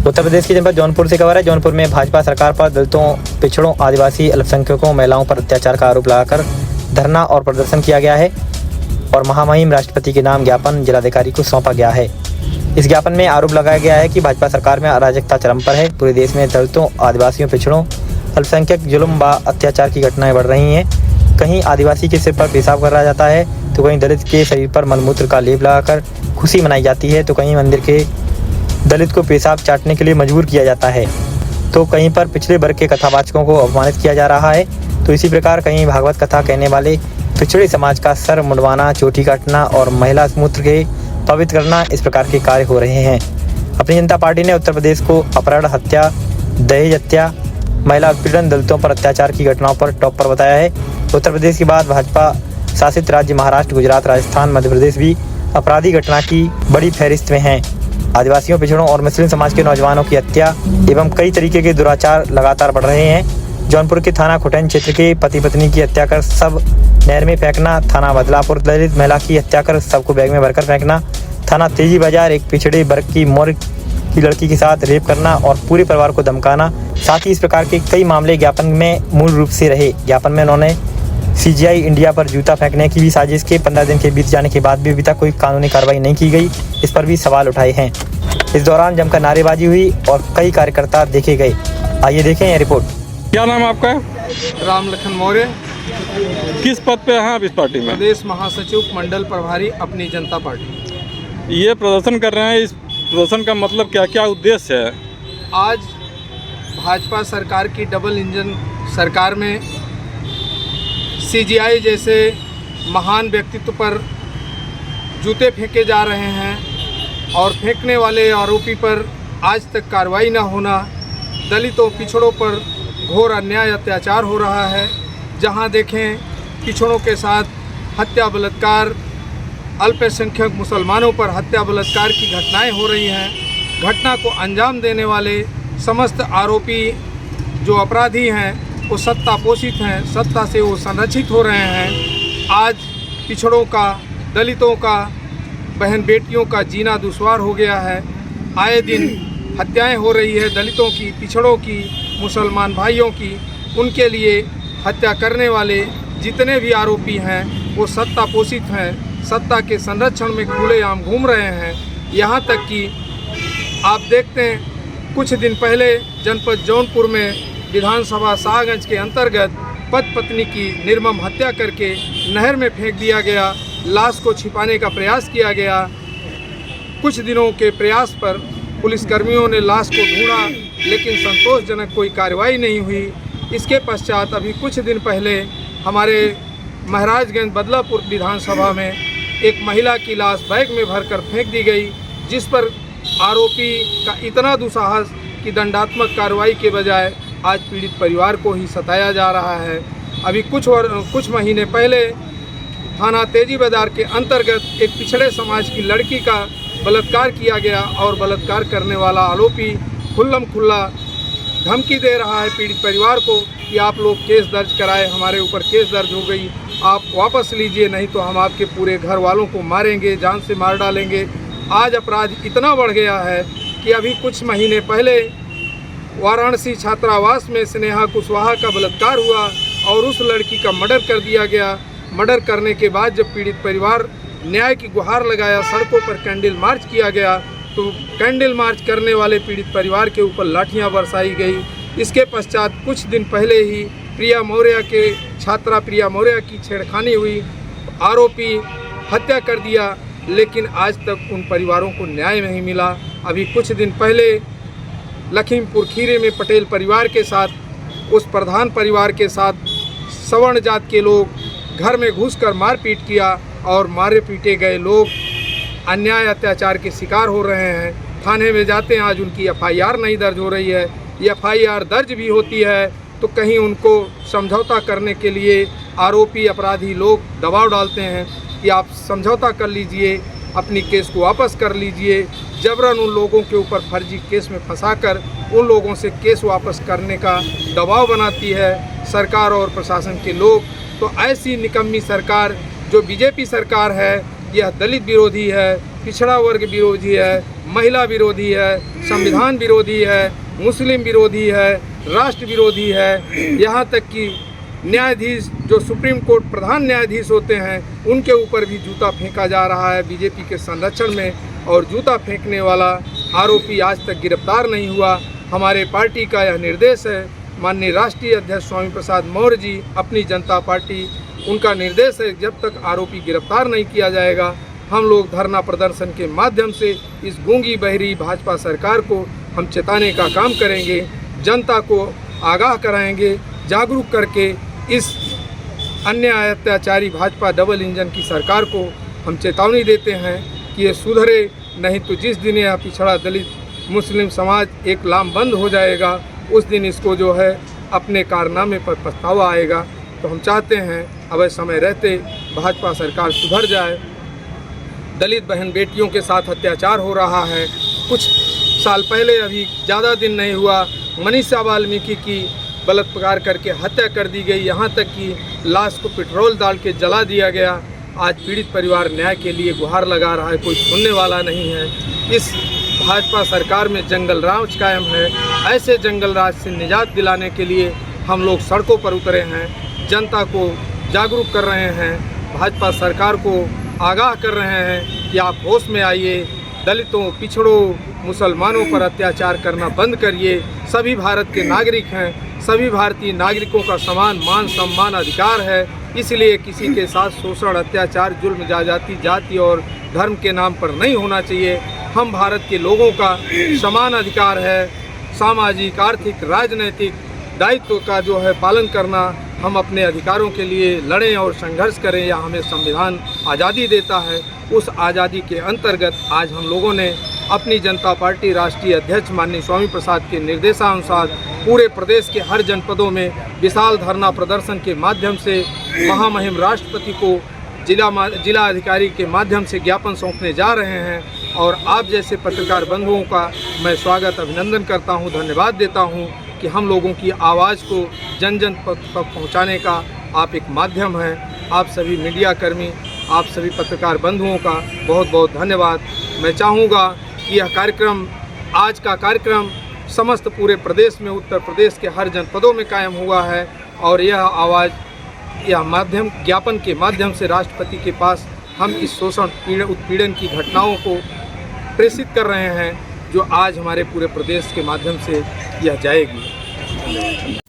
उत्तर प्रदेश के जनपद जौनपुर से खबर है। जौनपुर में भाजपा सरकार पर दलितों, पिछड़ों, आदिवासी, अल्पसंख्यकों, महिलाओं पर अत्याचार का आरोप लगाकर धरना और प्रदर्शन किया गया है और महामहिम राष्ट्रपति के नाम ज्ञापन जिलाधिकारी को सौंपा गया है। इस ज्ञापन में आरोप लगाया गया है कि भाजपा सरकार में अराजकता चरम पर है। पूरे देश में दलितों, आदिवासियों, पिछड़ों, अल्पसंख्यक जुल्म व अत्याचार की घटनाएं बढ़ रही हैं। कहीं आदिवासी के सिर पर पेशाब कराया जाता है तो कहीं दलित के शरीर पर मलमूत्र का लेप लगाकर खुशी मनाई जाती है, तो कहीं मंदिर के दलित को पेशाब चाटने के लिए मजबूर किया जाता है, तो कहीं पर पिछड़े वर्ग के कथावाचकों को अपमानित किया जा रहा है। तो इसी प्रकार कहीं भागवत कथा कहने वाले पिछड़े समाज का सर मुंडवाना, चोटी काटना और महिला मूत्र के पवित्र करना, इस प्रकार के कार्य हो रहे हैं। अपनी जनता पार्टी ने उत्तर प्रदेश को अपहरण, हत्या, दहेज हत्या, महिला उत्पीड़न, दलितों पर अत्याचार की घटनाओं पर टॉप पर बताया है। उत्तर प्रदेश के बाद भाजपा शासित राज्य महाराष्ट्र, गुजरात, राजस्थान, मध्य प्रदेश भी अपराधी घटना की बड़ी फहरिस्त में हैं। आदिवासियों, पिछड़ों और मुस्लिम समाज के नौजवानों की हत्या एवं कई तरीके के दुराचार लगातार बढ़ रहे हैं। जौनपुर के थाना खुटैन क्षेत्र के पति पत्नी की हत्या कर सब नहर में फेंकना, थाना बदलापुर दलित महिला की हत्या कर सबको बैग में भरकर फेंकना, थाना तेजी बाजार एक पिछड़े वर्ग की मौर्य की लड़की के साथ रेप करना और पूरे परिवार को धमकाना, साथ ही इस प्रकार के कई मामले ज्ञापन में मूल रूप से रहे। ज्ञापन में उन्होंने CGI इंडिया पर जूता फेंकने की भी साजिश के 15 दिन के बीत जाने के बाद भी अभी तक कोई कानूनी कार्रवाई नहीं की गई, इस पर भी सवाल उठाए हैं। इस दौरान जमकर नारेबाजी हुई और कई कार्यकर्ता देखे गए। आइए देखें यह रिपोर्ट। क्या नाम आपका? राम लखन मौर्य, किस पद पे हैं आप इस पार्टी में? प्रदेश महासचिव, मंडल प्रभारी, अपनी जनता पार्टी। ये प्रदर्शन कर रहे हैं, इस प्रदर्शन का मतलब क्या क्या उद्देश्य है? आज भाजपा सरकार की डबल इंजन सरकार में CGI जैसे महान व्यक्तित्व पर जूते फेंके जा रहे हैं और फेंकने वाले आरोपी पर आज तक कार्रवाई न होना, दलितों, पिछड़ों पर घोर अन्याय, अत्याचार हो रहा है। जहां देखें पिछड़ों के साथ हत्या, बलात्कार, अल्पसंख्यक मुसलमानों पर हत्या, बलात्कार की घटनाएं हो रही हैं। घटना को अंजाम देने वाले समस्त आरोपी जो अपराधी हैं वो सत्ता पोषित हैं, सत्ता से वो संरक्षित हो रहे हैं। आज पिछड़ों का, दलितों का, बहन बेटियों का जीना दुश्वार हो गया है। आए दिन हत्याएं हो रही है दलितों की, पिछड़ों की, मुसलमान भाइयों की। उनके लिए हत्या करने वाले जितने भी आरोपी हैं वो सत्ता पोषित हैं, सत्ता के संरक्षण में खुलेआम घूम रहे हैं। यहाँ तक कि आप देखते हैं कुछ दिन पहले जनपद जौनपुर में विधानसभा शाहगंज के अंतर्गत पति पत्नी की निर्मम हत्या करके नहर में फेंक दिया गया। लाश को छिपाने का प्रयास किया गया। कुछ दिनों के प्रयास पर पुलिसकर्मियों ने लाश को ढूंढा, लेकिन संतोषजनक कोई कार्रवाई नहीं हुई। इसके पश्चात अभी कुछ दिन पहले हमारे महाराजगंज बदलापुर विधानसभा में एक महिला की लाश बैग में भरकर फेंक दी गई, जिस पर आरोपी का इतना दुस्साहस कि दंडात्मक कार्रवाई के बजाय आज पीड़ित परिवार को ही सताया जा रहा है। अभी कुछ महीने पहले थाना तेजी बाजार के अंतर्गत एक पिछड़े समाज की लड़की का बलात्कार किया गया और बलात्कार करने वाला आरोपी खुल्लम खुल्ला धमकी दे रहा है पीड़ित परिवार को कि आप लोग केस दर्ज कराए, हमारे ऊपर केस दर्ज हो गई, आप वापस लीजिए, नहीं तो हम आपके पूरे घर वालों को मारेंगे, जान से मार डालेंगे। आज अपराध इतना बढ़ गया है कि अभी कुछ महीने पहले वाराणसी छात्रावास में स्नेहा कुशवाहा का बलात्कार हुआ और उस लड़की का मर्डर कर दिया गया। मर्डर करने के बाद जब पीड़ित परिवार न्याय की गुहार लगाया, सड़कों पर कैंडल मार्च किया गया, तो कैंडल मार्च करने वाले पीड़ित परिवार के ऊपर लाठियां बरसाई गई। इसके पश्चात कुछ दिन पहले ही छात्रा प्रिया मौर्य की छेड़खानी हुई, आरोपी हत्या कर दिया, लेकिन आज तक उन परिवारों को न्याय नहीं मिला। अभी कुछ दिन पहले लखीमपुर खीरी में पटेल परिवार के साथ, उस प्रधान परिवार के साथ सवर्ण जात के लोग घर में घुसकर मारपीट किया और मारे पीटे गए लोग अन्याय, अत्याचार के शिकार हो रहे हैं। थाने में जाते हैं, आज उनकी FIR नहीं दर्ज हो रही है। ये FIR दर्ज भी होती है तो कहीं उनको समझौता करने के लिए आरोपी अपराधी लोग दबाव डालते हैं कि आप समझौता कर लीजिए, अपनी केस को वापस कर लीजिए। जबरन उन लोगों के ऊपर फर्जी केस में फंसाकर उन लोगों से केस वापस करने का दबाव बनाती है सरकार और प्रशासन के लोग। तो ऐसी निकम्मी सरकार जो BJP सरकार है, यह दलित विरोधी है, पिछड़ा वर्ग विरोधी है, महिला विरोधी है, संविधान विरोधी है, मुस्लिम विरोधी है, राष्ट्र विरोधी है। यहाँ तक कि न्यायाधीश जो सुप्रीम कोर्ट प्रधान न्यायाधीश होते हैं उनके ऊपर भी जूता फेंका जा रहा है बीजेपी के संरक्षण में, और जूता फेंकने वाला आरोपी आज तक गिरफ्तार नहीं हुआ। हमारे पार्टी का यह निर्देश है, माननीय राष्ट्रीय अध्यक्ष स्वामी प्रसाद मौर्य जी, अपनी जनता पार्टी, उनका निर्देश है जब तक आरोपी गिरफ्तार नहीं किया जाएगा हम लोग धरना प्रदर्शन के माध्यम से इस गूंगी बहरी भाजपा सरकार को हम चेताने का काम करेंगे, जनता को आगाह कराएंगे, जागरूक करके इस अन्याय अत्याचारी भाजपा डबल इंजन की सरकार को हम चेतावनी देते हैं कि ये सुधरे, नहीं तो जिस दिन यह पिछड़ा दलित मुस्लिम समाज एक लामबंद हो जाएगा उस दिन इसको जो है अपने कारनामे पर पछतावा आएगा। तो हम चाहते हैं अब समय रहते भाजपा सरकार सुधर जाए। दलित बहन बेटियों के साथ अत्याचार हो रहा है। कुछ साल पहले, अभी ज़्यादा दिन नहीं हुआ, मनीषा वाल्मीकि की बलात्कार करके हत्या कर दी गई, यहाँ तक कि लाश को पेट्रोल डाल के जला दिया गया। आज पीड़ित परिवार न्याय के लिए गुहार लगा रहा है, कोई सुनने वाला नहीं है। इस भाजपा सरकार में जंगल राज कायम है। ऐसे जंगल राज से निजात दिलाने के लिए हम लोग सड़कों पर उतरे हैं, जनता को जागरूक कर रहे हैं, भाजपा सरकार को आगाह कर रहे हैं कि आप होश में आइए, दलितों, पिछड़ों, मुसलमानों पर अत्याचार करना बंद करिए। सभी भारत के नागरिक हैं, सभी भारतीय नागरिकों का समान मान सम्मान अधिकार है, इसलिए किसी के साथ शोषण, अत्याचार, जुल्म, जाति और धर्म के नाम पर नहीं होना चाहिए। हम भारत के लोगों का समान अधिकार है, सामाजिक, आर्थिक, राजनैतिक दायित्व का जो है पालन करना। हम अपने अधिकारों के लिए लड़ें और संघर्ष करें, या हमें संविधान आज़ादी देता है। उस आज़ादी के अंतर्गत आज हम लोगों ने अपनी जनता पार्टी राष्ट्रीय अध्यक्ष माननीय स्वामी प्रसाद के निर्देशानुसार पूरे प्रदेश के हर जनपदों में विशाल धरना प्रदर्शन के माध्यम से महामहिम राष्ट्रपति को जिला अधिकारी के माध्यम से ज्ञापन सौंपने जा रहे हैं। और आप जैसे पत्रकार बंधुओं का मैं स्वागत, अभिनंदन करता हूं, धन्यवाद देता हूं कि हम लोगों की आवाज़ को जन जन तक पहुंचाने का आप एक माध्यम हैं। आप सभी मीडिया कर्मी, आप सभी पत्रकार बंधुओं का बहुत बहुत धन्यवाद। मैं चाहूँगा कि यह कार्यक्रम, आज का कार्यक्रम समस्त पूरे प्रदेश में, उत्तर प्रदेश के हर जनपदों में कायम हुआ है, और यह आवाज़, यह माध्यम ज्ञापन के माध्यम से राष्ट्रपति के पास हम इस शोषण उत्पीड़न की घटनाओं को प्रेषित कर रहे हैं, जो आज हमारे पूरे प्रदेश के माध्यम से यह जाएगी।